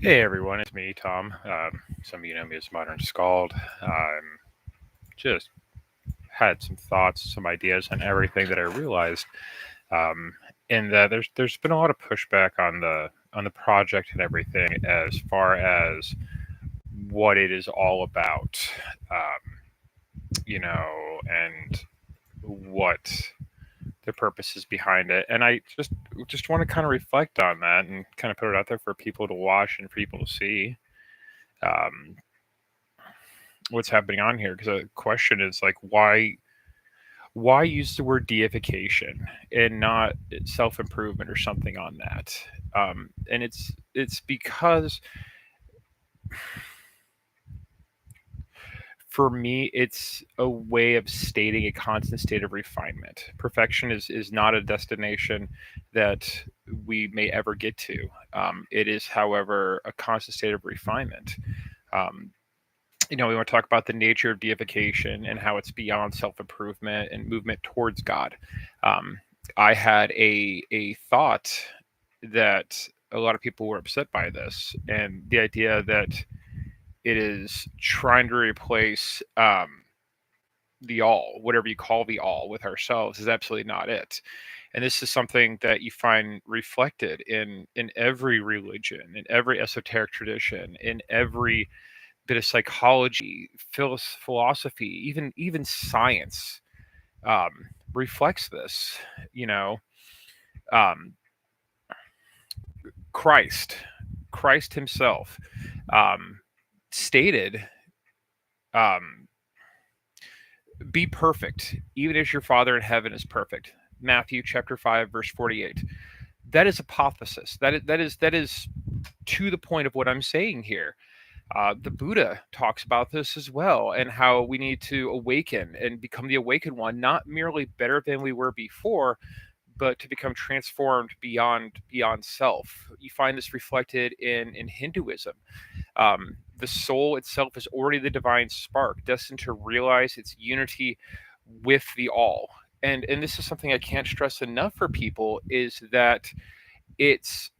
Hey everyone, it's me, Tom. Some of you know me as Modern Skald. Just had some thoughts, some ideas on everything that I realized, um, and there's been a lot of pushback on the project and everything as far as what it is all about, and what the purpose is behind it. And I just want to kind of reflect on that and kind of put it out there for people to watch and for people to see. Um, what's happening on here, because the question is like, why use the word deification and not self-improvement or something on that. And it's because for me it's a way of stating a constant state of refinement. Perfection is not a destination that we may ever get to. It is, however, a constant state of refinement. um, we want to talk about the nature of deification and how it's beyond self improvement and movement towards God. Um, I had a thought that a lot of people were upset by this, and the idea that it is trying to replace the all, whatever you call the all, with ourselves is absolutely not it. And this is something that you find reflected in every religion, in every esoteric tradition, in every bit of psychology, philosophy, even science um, reflects this. You know, um, Christ, Christ Himself um, stated, um, "Be perfect, even as your Father in heaven is perfect." Matthew chapter 5 verse 48. That is hypothesis. That is to the point of what I'm saying here. The Buddha talks about this as well, and how we need to awaken and become the awakened one, not merely better than we were before, but to become transformed beyond self. You find this reflected in Hinduism. The soul itself is already the divine spark, destined to realize its unity with the all. And this is something I can't stress enough for people, is that it's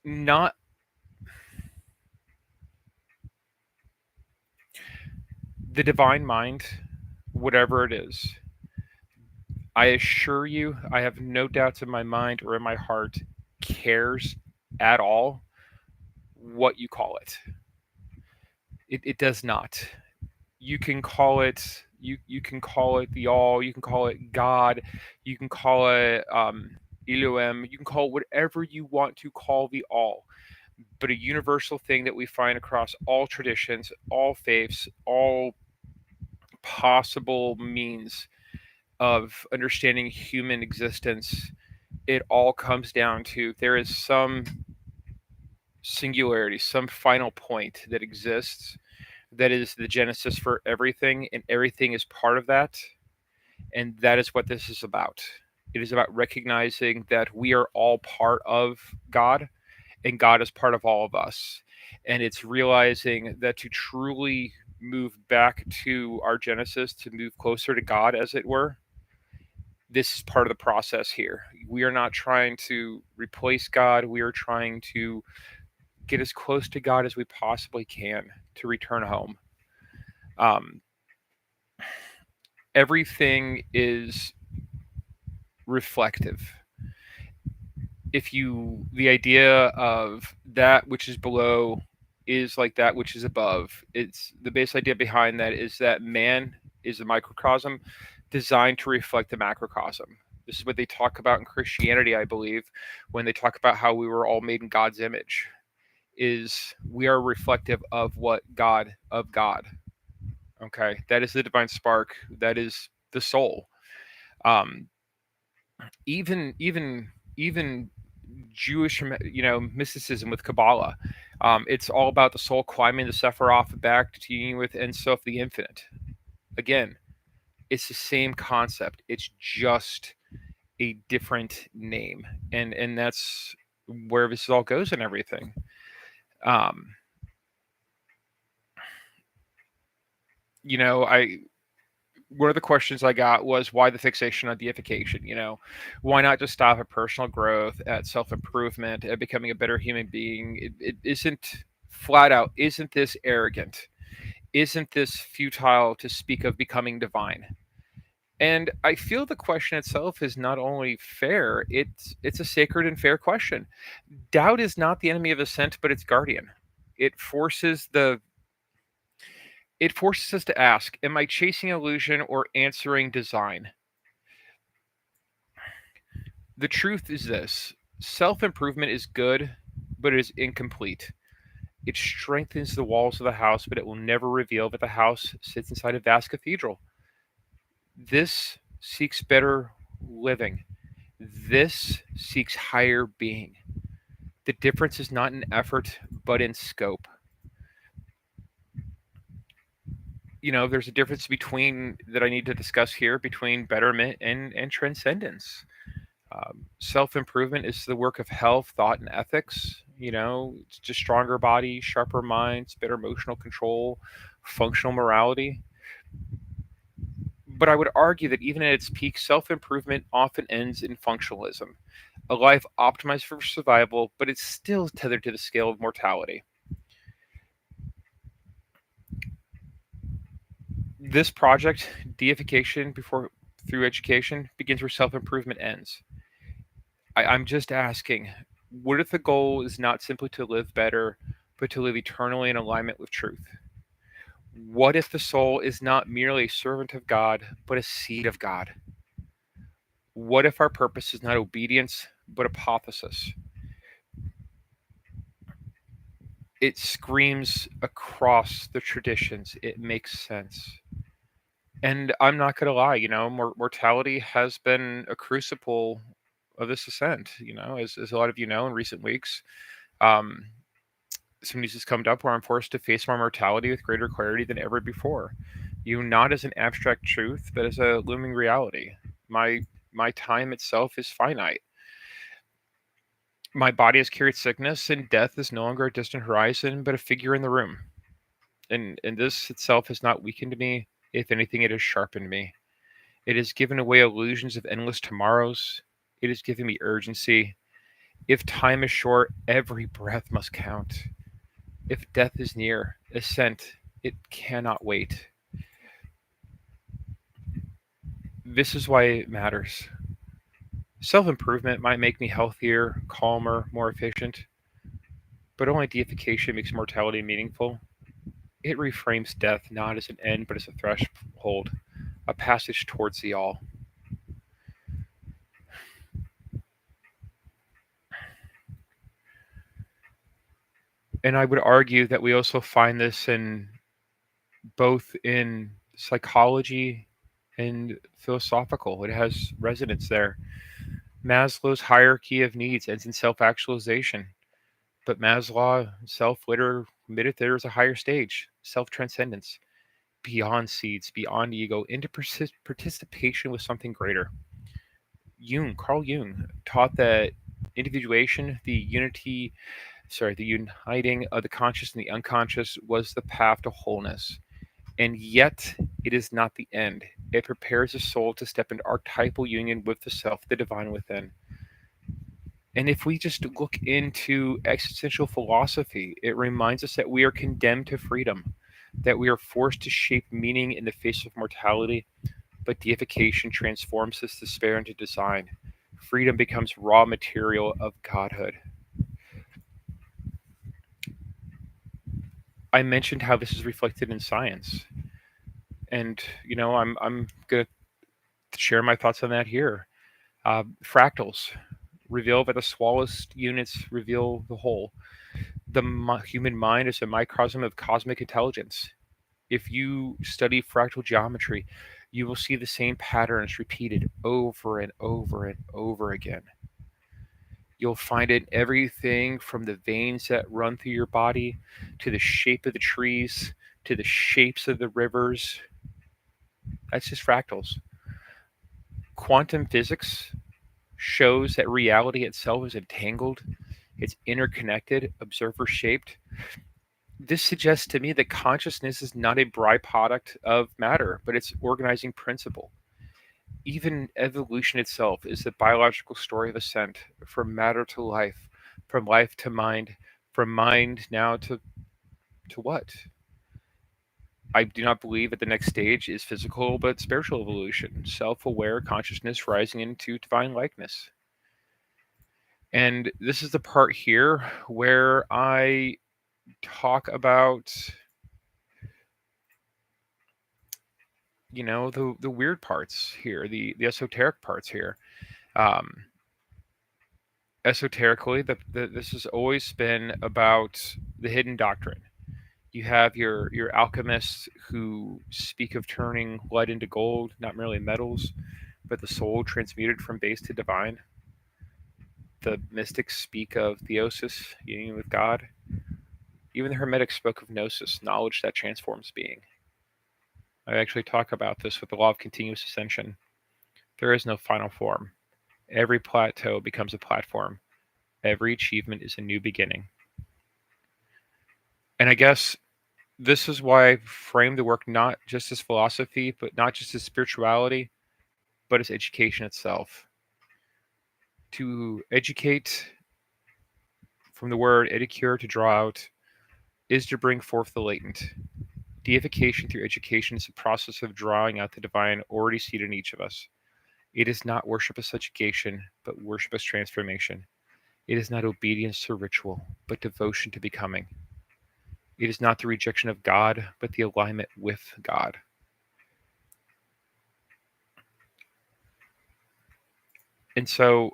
not the divine mind, whatever it is. I assure you, I have no doubts in my mind or in my heart, cares at all what you call it. It does not. You can call it, you can call it the all, you can call it God, you can call it Elohim, you can call it whatever you want to call the all. But a universal thing that we find across all traditions, all faiths, all possible means of understanding human existence, it all comes down to there is some singularity, some final point that exists, that is the genesis for everything, and everything is part of that. And that is what this is about. It is about recognizing that we are all part of God, and God is part of all of us. And it's realizing that to truly move back to our genesis, to move closer to God, as it were, this is part of the process here. We are not trying to replace God. We are trying to get as close to God as we possibly can to return home. Um, everything is reflective. The idea of that which is below is like that which is above. It's the base idea behind that is that man is a microcosm designed to reflect the macrocosm. This is what they talk about in Christianity, I believe, when they talk about how we were all made in God's image. Is we are reflective of what God. Okay, that is the divine spark. That is the soul. Um, even Jewish, mysticism with Kabbalah. It's all about the soul climbing the Sephiroth back to union with Ein Sof, the infinite. Again, it's the same concept. It's just a different name, and that's where this all goes and everything. Um, I one of the questions I got was why the fixation on deification? Why not just stop at personal growth, at self improvement, at becoming a better human being? It isn't flat out, isn't this arrogant? Isn't this futile to speak of becoming divine? And I feel the question itself is not only fair, it's a sacred and fair question. Doubt is not the enemy of assent, but its guardian. It forces the it forces us to ask, am I chasing illusion or answering design? The truth is this: self improvement is good, but it is incomplete. It strengthens the walls of the house, but it will never reveal that the house sits inside a vast cathedral. This seeks better living. This seeks higher being. The difference is not in effort, but in scope. There's a difference between that I need to discuss here between betterment and transcendence. Self improvement is the work of health, thought, and ethics. It's just stronger body, sharper minds, better emotional control, functional morality. But I would argue that even at its peak, self improvement often ends in functionalism, a life optimized for survival, but it's still tethered to the scale of mortality. This project, deification before through education, begins where self improvement ends. I'm just asking, what if the goal is not simply to live better, but to live eternally in alignment with truth? What if the soul is not merely a servant of God, but a seed of God? What if our purpose is not obedience, but apotheosis? It screams across the traditions. It makes sense. And I'm not going to lie, mortality has been a crucible of this ascent, as a lot of you know in recent weeks. Um, some news has come up where I'm forced to face my mortality with greater clarity than ever before. Not as an abstract truth, but as a looming reality. My my time itself is finite. My body has carried sickness, and death is no longer a distant horizon, but a figure in the room. And this itself has not weakened me. If anything, it has sharpened me. It has given away illusions of endless tomorrows. It has given me urgency. If time is short, every breath must count. If death is near, ascent, it cannot wait. This is why it matters. Self improvement might make me healthier, calmer, more efficient, but only deification makes mortality meaningful. It reframes death not as an end, but as a threshold, a passage towards the all. And I would argue that we also find this in both in psychology and philosophical. It has resonance there. Maslow's hierarchy of needs ends in self actualization, but Maslow himself later admitted there is a higher stage, self transcendence, beyond seeds, beyond ego, into participation with something greater. Carl Jung, taught that individuation, the uniting of the conscious and the unconscious, was the path to wholeness. And yet, it is not the end. It prepares the soul to step into archetypal union with the self, the divine within. And if we just look into existential philosophy, it reminds us that we are condemned to freedom, that we are forced to shape meaning in the face of mortality, but deification transforms this despair into design. Freedom becomes raw material of godhood. I mentioned how this is reflected in science, and I'm going to share my thoughts on that here. Fractals reveal that the smallest units reveal the whole. The human mind is a microcosm of cosmic intelligence. If you study fractal geometry, you will see the same patterns repeated over and over and over again. You'll find it in everything from the veins that run through your body to the shape of the trees to the shapes of the rivers. That's just fractals. Quantum physics shows that reality itself is entangled, it's interconnected, observer shaped. This suggests to me that consciousness is not a byproduct of matter, but its organizing principle. Even evolution itself is the biological story of ascent from matter to life, from life to mind, from mind now to what? I do not believe that the next stage is physical but spiritual evolution, self aware consciousness rising into divine likeness. And this is the part here where I talk about, the weird parts here, the esoteric parts here. Um, Esoterically, this has always been about the hidden doctrine. You have your alchemists who speak of turning lead into gold, not merely metals, but the soul transmuted from base to divine. The mystics speak of theosis, union with God. Even the Hermetics spoke of gnosis, knowledge that transforms being. I actually talk about this with the law of continuous ascension. There is no final form. Every plateau becomes a platform. Every achievement is a new beginning. And I guess this is why I frame the work not just as philosophy, but not just as spirituality, but as education itself. To educate, from the word edicure, to draw out, is to bring forth the latent. Deification through education is a process of drawing out the divine already seated in each of us. It is not worship as subjugation, but worship as transformation. It is not obedience to ritual, but devotion to becoming. It is not the rejection of God, but the alignment with God. And so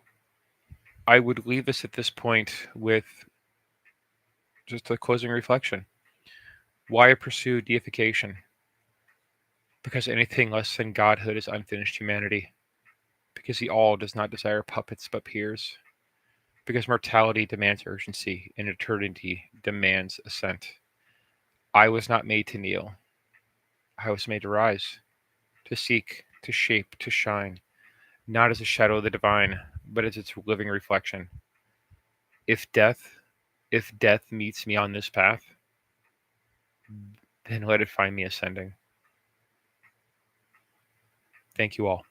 I would leave us at this point with just a closing reflection. Why pursue deification? Because anything less than godhood is unfinished humanity. Because the all does not desire puppets but peers. Because mortality demands urgency and eternity demands ascent. I was not made to kneel. I was made to rise, to seek, to shape, to shine, not as a shadow of the divine, but as its living reflection. If death, if death meets me on this path, then let it find me ascending. Thank you all.